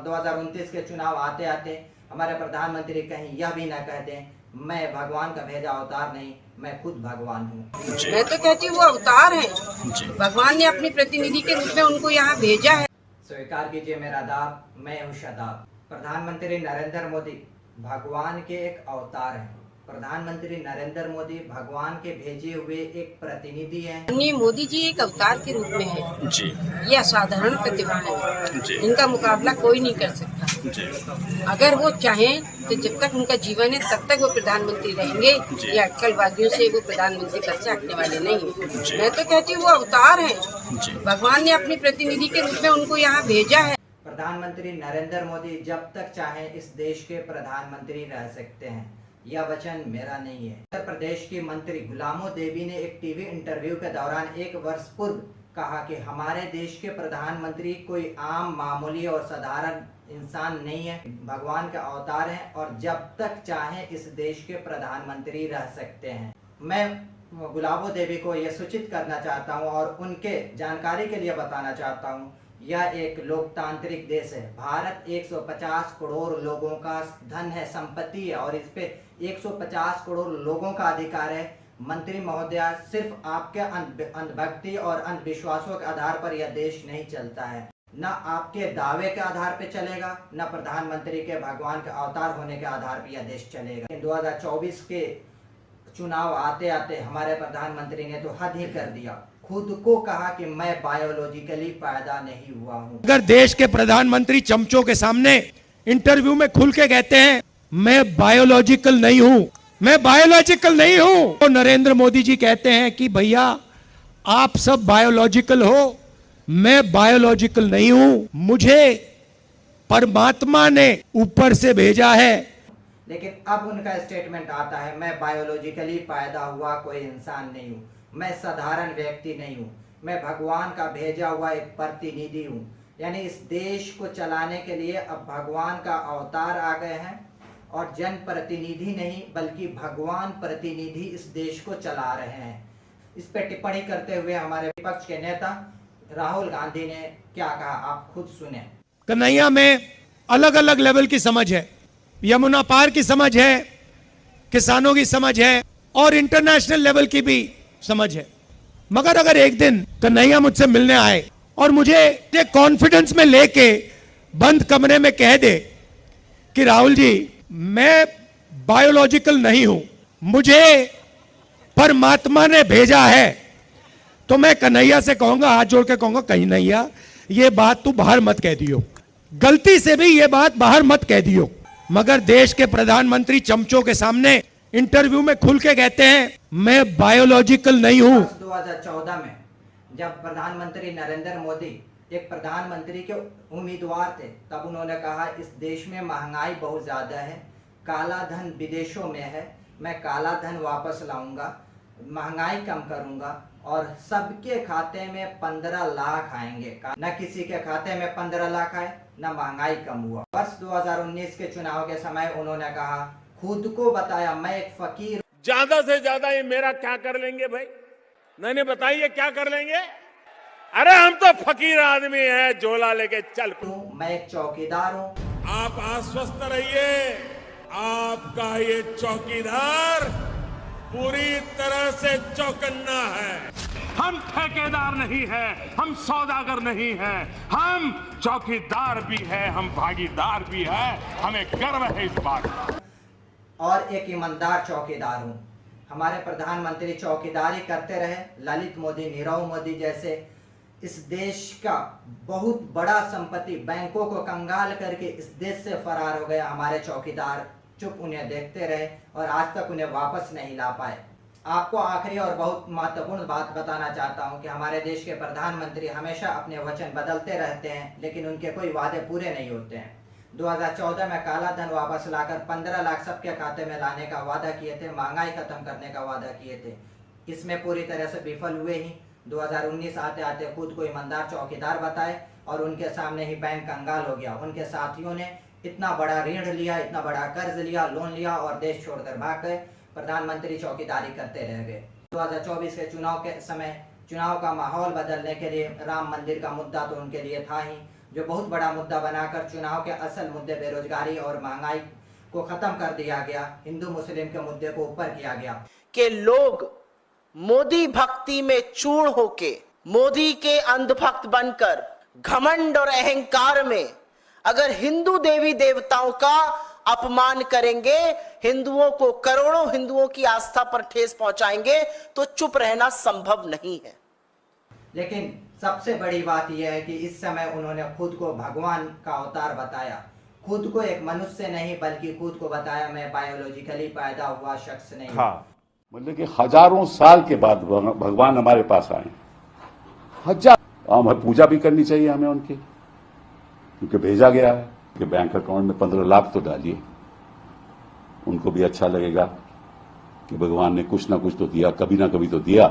और 2029 के चुनाव आते आते हमारे प्रधानमंत्री कहीं यह भी ना कह दें मैं भगवान का भेजा अवतार नहीं, मैं खुद भगवान हूँ। मैं तो कहती हूँ वो अवतार हैं, भगवान ने अपनी प्रतिनिधि के रूप में उनको यहाँ भेजा है। स्वीकार कीजिए मेरा दाब, मैं हूँ शदाब। प्रधानमंत्री नरेंद्र मोदी भगवान के एक अवतार हैं। प्रधानमंत्री नरेंद्र मोदी भगवान के भेजे हुए एक प्रतिनिधि हैं। मोदी जी एक अवतार के रूप में है जी। ये असाधारण प्रतिभा है जी। इनका मुकाबला कोई नहीं कर सकता जी। अगर वो चाहें तो जब तक उनका जीवन है तब तक वो प्रधानमंत्री रहेंगे। ये अटकलवादियों से वो प्रधानमंत्री पद से हटने वाले नहीं है। मैं तो कहती हूँ वो अवतार हैं, भगवान ने अपनी प्रतिनिधि के रूप में उनको यहाँ भेजा है। प्रधानमंत्री नरेंद्र मोदी जब तक चाहे इस देश के प्रधानमंत्री रह सकते हैं। यह वचन मेरा नहीं है। उत्तर प्रदेश की मंत्री गुलामो देवी ने एक टीवी इंटरव्यू के दौरान 1 वर्ष पूर्व कहा कि हमारे देश के प्रधानमंत्री कोई आम मामूली और साधारण इंसान नहीं है, भगवान का अवतार है और जब तक चाहे इस देश के प्रधानमंत्री रह सकते हैं। मैं गुलामो देवी को यह सूचित करना चाहता हूं और उनके जानकारी के लिए बताना चाहता हूं, यह एक लोकतांत्रिक देश है। भारत 150 करोड़ लोगों का धन है, संपत्ति है और इस पे 150 करोड़ लोगों का अधिकार है। मंत्री महोदया, सिर्फ आपके अंधभक्ति और अंधविश्वासों के आधार पर यह देश नहीं चलता है। न आपके दावे के आधार पर चलेगा, न प्रधानमंत्री के भगवान के अवतार होने के आधार पर यह देश चलेगा। 2024 के चुनाव आते आते हमारे प्रधानमंत्री ने तो हद ही कर दिया। खुद को कहा कि मैं बायोलॉजिकली पैदा नहीं हुआ हूँ। अगर देश के प्रधानमंत्री चमचों के सामने इंटरव्यू में खुल के कहते हैं मैं बायोलॉजिकल नहीं हूँ, मैं बायोलॉजिकल नहीं हूँ, तो नरेंद्र मोदी जी कहते हैं कि भैया आप सब बायोलॉजिकल हो, मैं बायोलॉजिकल नहीं हूँ, मुझे परमात्मा ने ऊपर से भेजा है। लेकिन अब उनका स्टेटमेंट आता है मैं बायोलॉजिकली पैदा हुआ कोई इंसान नहीं हूँ, मैं साधारण व्यक्ति नहीं हूँ, मैं भगवान का भेजा हुआ एक प्रतिनिधि हूँ। यानी इस देश को चलाने के लिए अब भगवान का अवतार आ गए हैं और जनप्रतिनिधि नहीं बल्कि भगवान प्रतिनिधि इस देश को चला रहे हैं। इस पे टिप्पणी करते हुए हमारे विपक्ष के नेता राहुल गांधी ने क्या कहा, आप खुद सुने। कन्हैया में अलग अलग लेवल की समझ है, यमुना पार की समझ है, किसानों की समझ है और इंटरनेशनल लेवल की भी समझ है। मगर अगर एक दिन कन्हैया मुझसे मिलने आए और मुझे कॉन्फिडेंस में लेके बंद कमरे में कह दे कि राहुल जी मैं बायोलॉजिकल नहीं हूं, मुझे परमात्मा ने भेजा है, तो मैं कन्हैया से कहूंगा, हाथ जोड़ के कहूंगा कन्हैया ये बात तू बाहर मत कह दियो, गलती से भी ये बात बाहर मत कह दियो। मगर देश के प्रधानमंत्री चमचों के सामने इंटरव्यू में खुल के कहते हैं मैं बायोलॉजिकल नहीं हूं। 2014 में जब प्रधानमंत्री नरेंद्र मोदी एक प्रधानमंत्री के उम्मीदवार थे, तब उन्होंने कहा इस देश में महंगाई बहुत ज्यादा है, काला धन विदेशों में है, मैं काला धन वापस लाऊंगा, महंगाई कम करूंगा और सबके खाते में 15 लाख आएंगे। न किसी के खाते में 15 लाख आए, न महंगाई कम हुआ। वर्ष 2019 के चुनाव के समय उन्होंने कहा, खुद को बताया मैं एक फकीर। ज्यादा से ज्यादा ये मेरा क्या कर लेंगे भाई, नहीं बताइए क्या कर लेंगे। अरे हम तो फकीर आदमी हैं, झोला लेके चल। मैं एक चौकीदार हूँ। आप आश्वस्त रहिए, आपका ये चौकीदार पूरी तरह से चौकन्ना है। हम ठेकेदार नहीं है, हम सौदागर नहीं है, हम चौकीदार भी है, हम भागीदार भी है, हमें गर्व है इस बात का। और एक ईमानदार चौकीदार हूँ। हमारे प्रधानमंत्री चौकीदारी करते रहे, ललित मोदी, नीरव मोदी जैसे इस देश का बहुत बड़ा संपत्ति बैंकों को कंगाल करके इस देश से फरार हो गया। हमारे चौकीदार चुप उन्हें देखते रहे और आज तक उन्हें वापस नहीं ला पाए। आपको आखिरी और बहुत महत्वपूर्ण बात बताना चाहता हूं कि हमारे देश के प्रधानमंत्री हमेशा अपने वचन बदलते रहते हैं, लेकिन उनके कोई वादे पूरे नहीं होते हैं। 2014 में काला धन वापस लाकर 15 लाख सबके खाते में लाने का वादा किए थे, महंगाई खत्म करने का वादा किए थे, इसमें पूरी तरह से विफल हुए ही। 2019 आते आते खुद को ईमानदार चौकीदार बताए और उनके सामने ही बैंक कंगाल हो गया। उनके साथियों ने इतना बड़ा ऋण लिया, इतना बड़ा कर्ज लिया, लोन लिया और देश छोड़कर भाग गए। प्रधानमंत्री चौकीदारी करते रह गए। 2024 के चुनाव के समय चुनाव का माहौल बदलने के लिए राम मंदिर का मुद्दा तो उनके लिए था ही, जो बहुत बड़ा मुद्दा बनाकर चुनाव के असल मुद्दे बेरोजगारी और महंगाई को खत्म कर दिया गया, हिंदू मुस्लिम के मुद्दे को ऊपर किया गया कि लोग मोदी भक्ति में चूर्ण होके, मोदी के अंधभक्त बनकर, घमंड और अहंकार में अगर हिंदू देवी देवताओं का अपमान करेंगे, हिंदुओं को, करोड़ों हिंदुओं की आस्था पर ठेस पहुंचाएंगे, तो चुप रहना संभव नहीं है। लेकिन सबसे बड़ी बात यह है कि इस समय उन्होंने खुद को भगवान का अवतार बताया, खुद को एक मनुष्य नहीं बल्कि खुद को बताया मैं बायोलॉजिकली पैदा हुआ शख्स नहीं। हाँ, मतलब कि हजारों साल के बाद भगवान हमारे पास आए, हमें पूजा भी करनी चाहिए हमें उनकी, क्योंकि भेजा गया है कि बैंक अकाउंट में 15 लाख तो डालिए, उनको भी अच्छा लगेगा कि भगवान ने कुछ ना कुछ तो दिया, कभी ना कभी तो दिया।